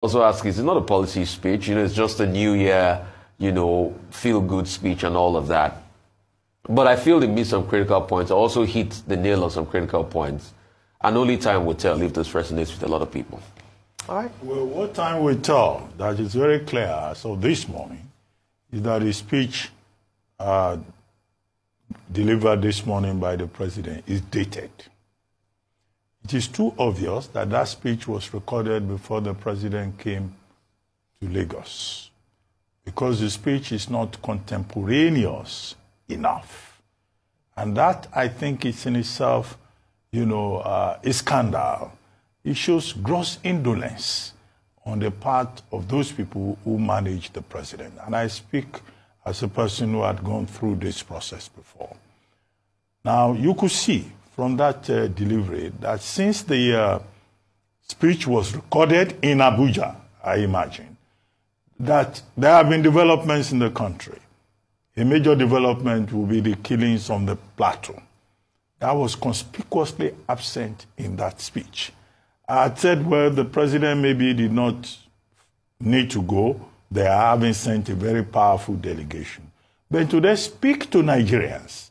Also ask, is it not a policy speech? It's just a New Year, feel-good speech and all of that. But I feel they missed some critical points. I also hit the nail on some critical points. And only time will tell if this resonates with a lot of people. All right. Well, what time will tell, that is very clear. So this morning, is that the speech delivered this morning by the president is dated. It is too obvious that that speech was recorded before the president came to Lagos, because the speech is not contemporaneous enough. And that, I think, is in itself, a scandal. It shows gross indolence on the part of those people who manage the president. And I speak as a person who had gone through this process before. Now, you could see from that delivery that since the speech was recorded in Abuja, I imagine, that there have been developments in the country. A major development will be the killings on the plateau. That was conspicuously absent in that speech. I had said, well, the president maybe did not need to go. They are having sent a very powerful delegation. But today, speak to Nigerians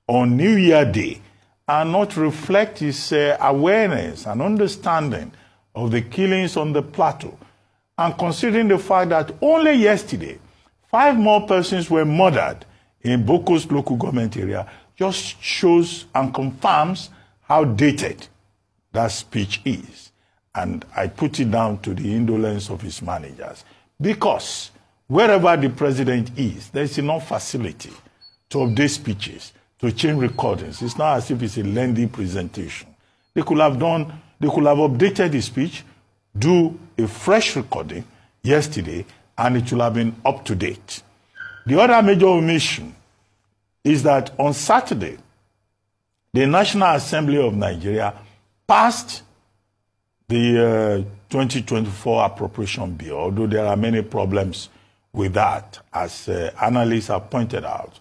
on New Year Day and not reflect his awareness and understanding of the killings on the plateau, and considering the fact that only yesterday, 5 more persons were murdered in Boko's local government area, just shows and confirms how dated that speech is. And I put it down to the indolence of his managers. Because wherever the president is, there's enough facility to update speeches, to change recordings. It's not as if it's a lengthy presentation. They could have updated the speech, do a fresh recording yesterday, and it will have been up to date. The other major omission is that on Saturday, the National Assembly of Nigeria passed the 2024 appropriation bill, although there are many problems with that, as analysts have pointed out.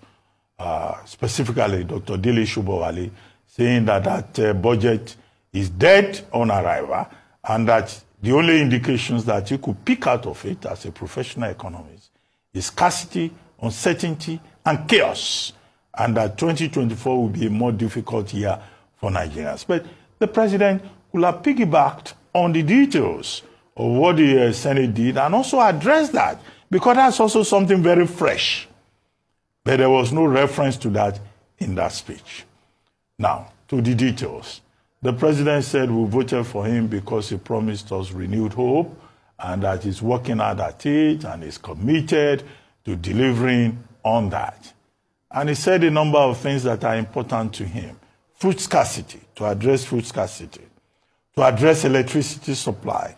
Specifically, Dr. Dele Shubowale, saying that that budget is dead on arrival, and that the only indications that you could pick out of it as a professional economist is scarcity, uncertainty, and chaos, and that 2024 will be a more difficult year for Nigerians. But the president will have piggybacked on the details of what the Senate did and also addressed that, because that's also something very fresh. But there was no reference to that in that speech. Now, to the details. The president said we voted for him because he promised us renewed hope, and that he's working hard at it and is committed to delivering on that. And he said a number of things that are important to him. Food scarcity, to address food scarcity, to address electricity supply,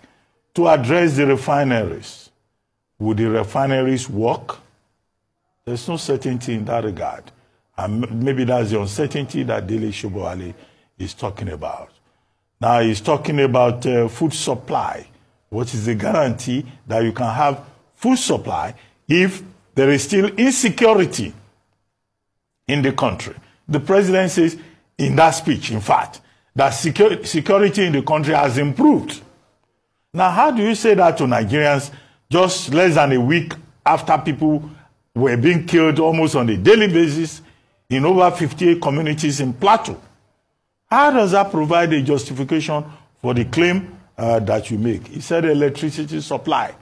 to address the refineries. Would the refineries work? There's no certainty in that regard. And maybe that's the uncertainty that Dele Shubowale is talking about. Now he's talking about food supply. What is the guarantee that you can have food supply if there is still insecurity in the country? The president says in that speech, in fact, that security in the country has improved. Now, how do you say that to Nigerians just less than a week after people were being killed almost on a daily basis in over 58 communities in Plateau? How does that provide a justification for the claim that you make? He said electricity supply.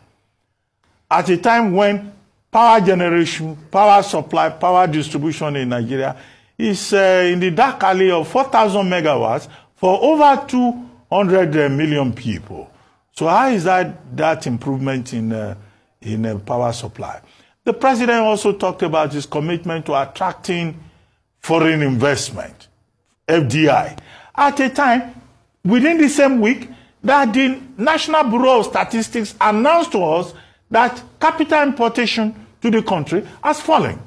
At a time when power generation, power supply, power distribution in Nigeria is in the dark alley of 4,000 megawatts for over 200 million people. So how is that improvement in power supply? The president also talked about his commitment to attracting foreign investment, FDI, at a time within the same week that the National Bureau of Statistics announced to us that capital importation to the country has fallen,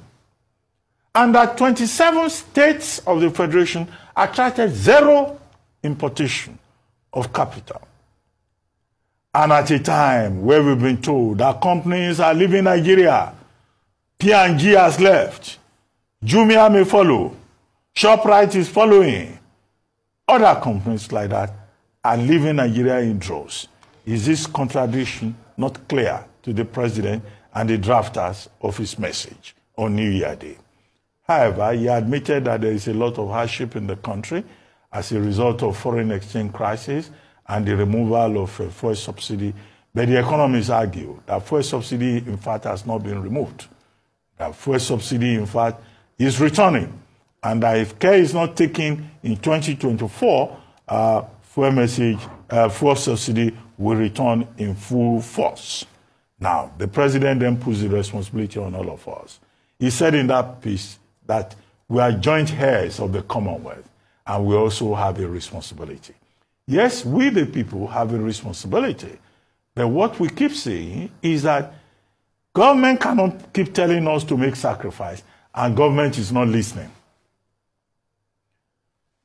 and that 27 states of the Federation attracted zero importation of capital. And at a time where we've been told that companies are leaving Nigeria, P&G has left, Jumia may follow, ShopRite is following, other companies like that are leaving Nigeria in droves. is this contradiction not clear to the president and the drafters of his message on New Year Day? However, he admitted that there is a lot of hardship in the country as a result of foreign exchange crisis and the removal of fuel subsidy. But the economists argue that fuel subsidy, in fact, has not been removed. That fuel subsidy, in fact, is returning. And that if care is not taken in 2024, fuel subsidy will return in full force. Now, the president then puts the responsibility on all of us. He said in that piece that we are joint heirs of the Commonwealth, and we also have a responsibility. Yes, we the people have a responsibility, but what we keep saying is that government cannot keep telling us to make sacrifice, and government is not listening.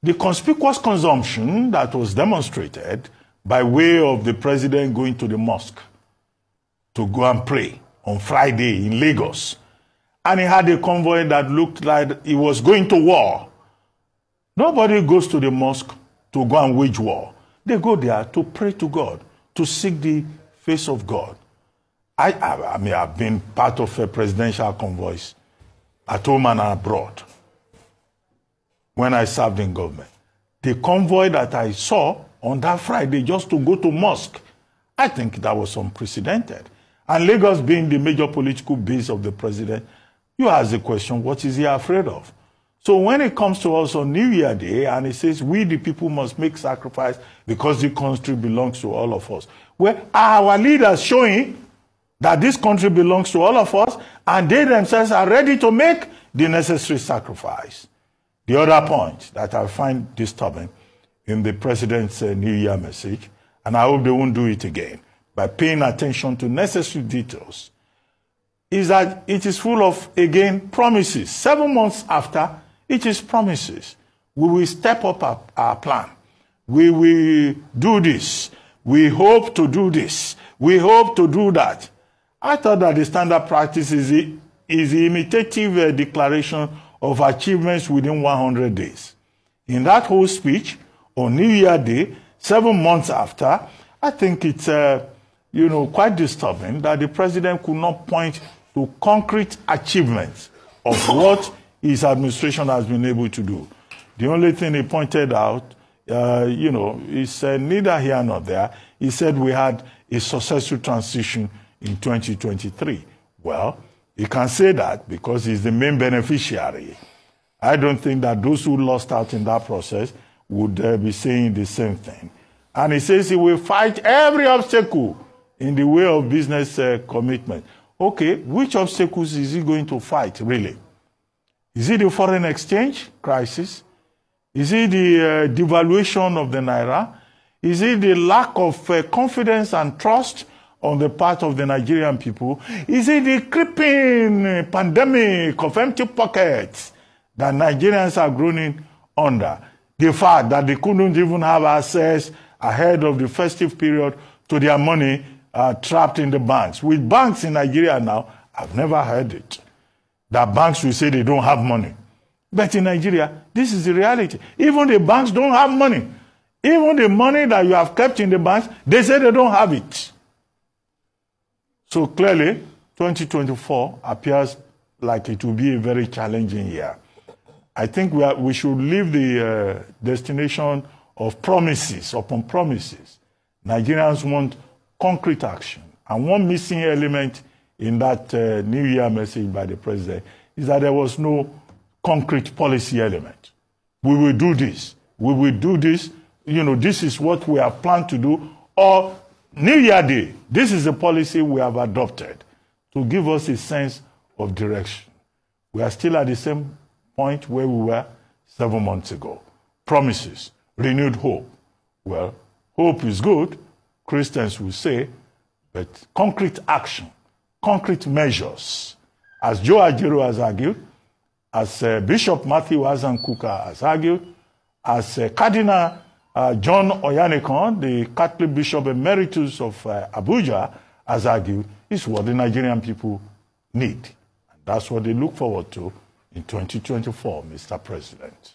The conspicuous consumption that was demonstrated by way of the president going to the mosque to go and pray on Friday in Lagos, and he had a convoy that looked like he was going to war. Nobody goes to the mosque to go and wage war. They go there to pray to God, to seek the face of God. I mean, I've been part of a presidential convoys at home and abroad when I served in government. The convoy that I saw on that Friday just to go to mosque, I think that was unprecedented. And Lagos being the major political base of the president, you ask the question, what is he afraid of? So when it comes to us on New Year Day, and it says we the people must make sacrifice because the country belongs to all of us, well, are our leaders showing that this country belongs to all of us, and they themselves are ready to make the necessary sacrifice? The other point that I find disturbing in the president's New Year message, and I hope they won't do it again, by paying attention to necessary details, is that it is full of, again, promises. 7 months after, it is promises. We will step up our plan. We will do this. We hope to do this. We hope to do that. I thought that the standard practice is the imitative declaration of achievements within 100 days. In that whole speech, on New Year Day, 7 months after, I think it's quite disturbing that the president could not point to concrete achievements of what his administration has been able to do. The only thing he pointed out, he said neither here nor there. He said we had a successful transition in 2023. Well, he can say that because he's the main beneficiary. I don't think that those who lost out in that process would be saying the same thing. And he says he will fight every obstacle in the way of business commitment. Okay, which obstacles is he going to fight, really? Is it the foreign exchange crisis? Is it the devaluation of the naira? Is it the lack of confidence and trust on the part of the Nigerian people? Is it the creeping pandemic of empty pockets that Nigerians are groaning under? The fact that they couldn't even have access ahead of the festive period to their money trapped in the banks. With banks in Nigeria now, I've never heard it, that banks will say they don't have money. But in Nigeria, this is the reality. Even the banks don't have money. Even the money that you have kept in the banks, they say they don't have it. So clearly, 2024 appears like it will be a very challenging year. I think we should leave the destination of promises upon promises. Nigerians want concrete action. And one missing element in that New Year message by the president is that there was no concrete policy element. We will do this. We will do this. This is what we have planned to do. Or New Year Day, this is the policy we have adopted to give us a sense of direction. We are still at the same point where we were 7 months ago. Promises, renewed hope. Well, hope is good, Christians will say, but concrete action, concrete measures, as Joe Ajero has argued, as Bishop Matthew Azankuka has argued, as Cardinal John Oyanekon, the Catholic Bishop Emeritus of Abuja, has argued, is what the Nigerian people need. And that's what they look forward to in 2024, Mr. President.